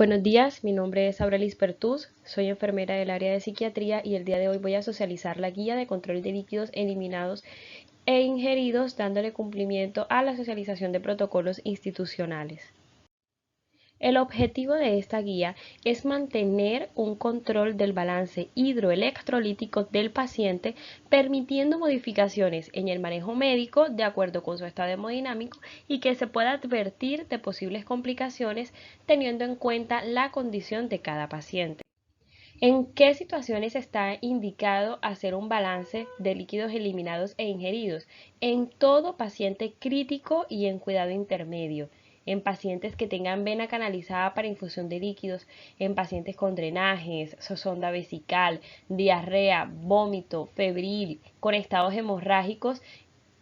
Buenos días, mi nombre es Aurelis Pertús, soy enfermera del área de psiquiatría y el día de hoy voy a socializar la guía de control de líquidos eliminados e ingeridos dándole cumplimiento a la socialización de protocolos institucionales. El objetivo de esta guía es mantener un control del balance hidroelectrolítico del paciente, permitiendo modificaciones en el manejo médico de acuerdo con su estado hemodinámico y que se pueda advertir de posibles complicaciones teniendo en cuenta la condición de cada paciente. ¿En qué situaciones está indicado hacer un balance de líquidos eliminados e ingeridos? En todo paciente crítico y en cuidado intermedio, en pacientes que tengan vena canalizada para infusión de líquidos, en pacientes con drenajes, sonda vesical, diarrea, vómito, febril, con estados hemorrágicos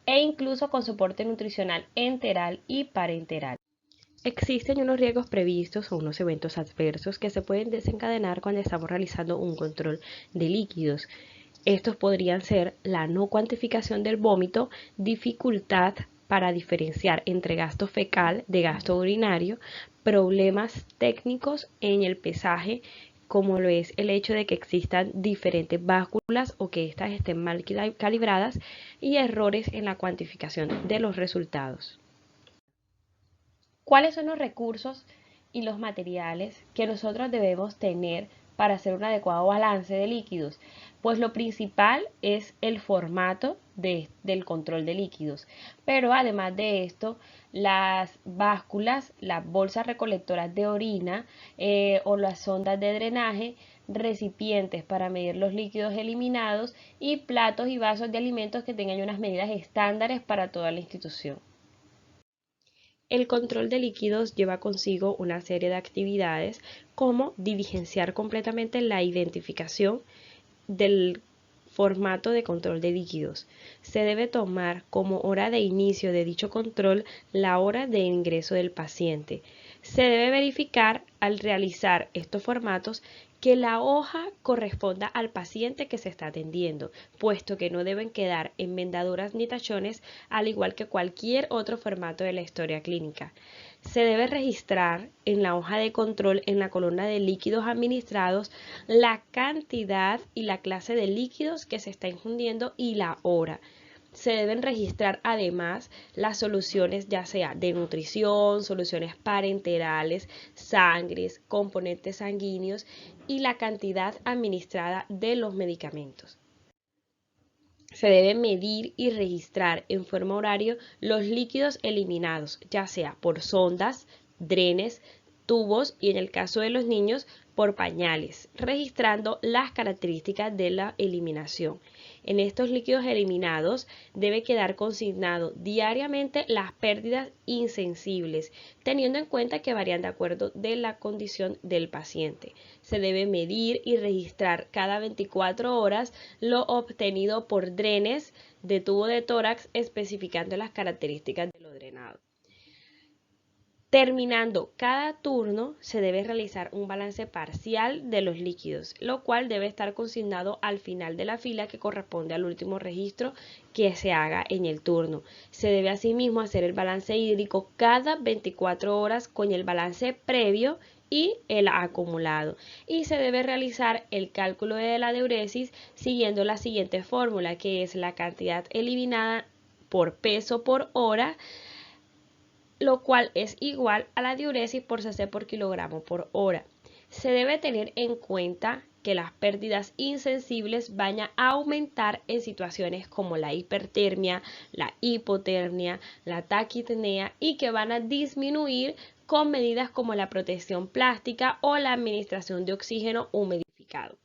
e incluso con soporte nutricional enteral y parenteral. Existen unos riesgos previstos o unos eventos adversos que se pueden desencadenar cuando estamos realizando un control de líquidos. Estos podrían ser la no cuantificación del vómito, dificultad para diferenciar entre gasto fecal de gasto urinario, problemas técnicos en el pesaje, como lo es el hecho de que existan diferentes básculas o que éstas estén mal calibradas, y errores en la cuantificación de los resultados. ¿Cuáles son los recursos y los materiales que nosotros debemos tener para hacer un adecuado balance de líquidos? Pues lo principal es el formato del control de líquidos, pero además de esto, las básculas, las bolsas recolectoras de orina o las sondas de drenaje, recipientes para medir los líquidos eliminados y platos y vasos de alimentos que tengan unas medidas estándares para toda la institución. El control de líquidos lleva consigo una serie de actividades como diligenciar completamente la identificación del formato de control de líquidos. Se debe tomar como hora de inicio de dicho control la hora de ingreso del paciente. Se debe verificar al realizar estos formatos que la hoja corresponda al paciente que se está atendiendo, puesto que no deben quedar enmendaduras ni tachones, al igual que cualquier otro formato de la historia clínica. Se debe registrar en la hoja de control, en la columna de líquidos administrados, la cantidad y la clase de líquidos que se está infundiendo y la hora. Se deben registrar además las soluciones ya sea de nutrición, soluciones parenterales, sangres, componentes sanguíneos y la cantidad administrada de los medicamentos. Se debe medir y registrar en forma horario los líquidos eliminados, ya sea por sondas, drenes, tubos y en el caso de los niños por pañales, registrando las características de la eliminación. En estos líquidos eliminados debe quedar consignado diariamente las pérdidas insensibles, teniendo en cuenta que varían de acuerdo de la condición del paciente. Se debe medir y registrar cada 24 horas lo obtenido por drenes de tubo de tórax, especificando las características de lo drenado. Terminando cada turno, se debe realizar un balance parcial de los líquidos, lo cual debe estar consignado al final de la fila que corresponde al último registro que se haga en el turno. Se debe asimismo hacer el balance hídrico cada 24 horas con el balance previo y el acumulado. Y se debe realizar el cálculo de la diuresis siguiendo la siguiente fórmula, que es la cantidad eliminada por peso por hora, lo cual es igual a la diuresis por cc por kilogramo por hora. Se debe tener en cuenta que las pérdidas insensibles van a aumentar en situaciones como la hipertermia, la hipotermia, la taquipnea y que van a disminuir con medidas como la protección plástica o la administración de oxígeno humidificado.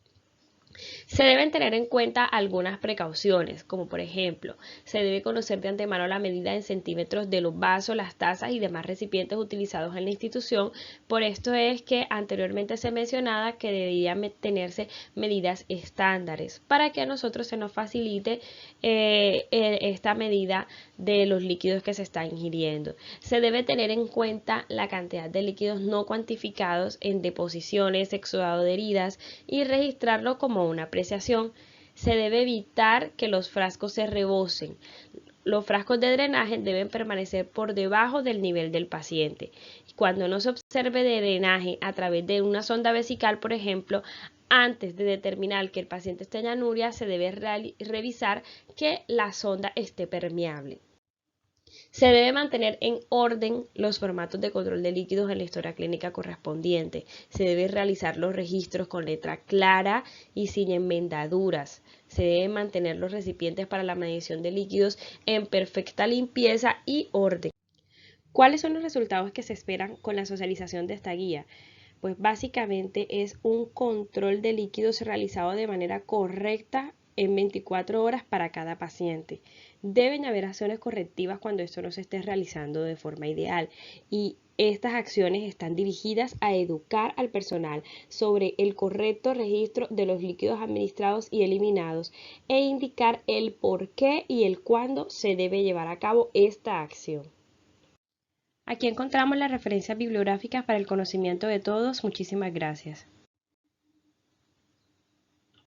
Se deben tener en cuenta algunas precauciones, como por ejemplo, se debe conocer de antemano la medida en centímetros de los vasos, las tazas y demás recipientes utilizados en la institución. Por esto es que anteriormente se mencionaba que deberían tenerse medidas estándares para que a nosotros se nos facilite esta medida de los líquidos que se está ingiriendo. Se debe tener en cuenta la cantidad de líquidos no cuantificados en deposiciones, exudado de heridas y registrarlo como una apreciación. Se debe evitar que los frascos se rebosen. los frascos de drenaje deben permanecer por debajo del nivel del paciente. Cuando no se observe drenaje a través de una sonda vesical, por ejemplo, antes de determinar que el paciente esté en anuria, se debe revisar que la sonda esté permeable. Se debe mantener en orden los formatos de control de líquidos en la historia clínica correspondiente. Se debe realizar los registros con letra clara y sin enmendaduras. Se deben mantener los recipientes para la medición de líquidos en perfecta limpieza y orden. ¿Cuáles son los resultados que se esperan con la socialización de esta guía? Pues básicamente es un control de líquidos realizado de manera correcta en 24 horas para cada paciente. Deben haber acciones correctivas cuando esto no se esté realizando de forma ideal y estas acciones están dirigidas a educar al personal sobre el correcto registro de los líquidos administrados y eliminados e indicar el por qué y el cuándo se debe llevar a cabo esta acción. Aquí encontramos las referencias bibliográficas para el conocimiento de todos. Muchísimas gracias.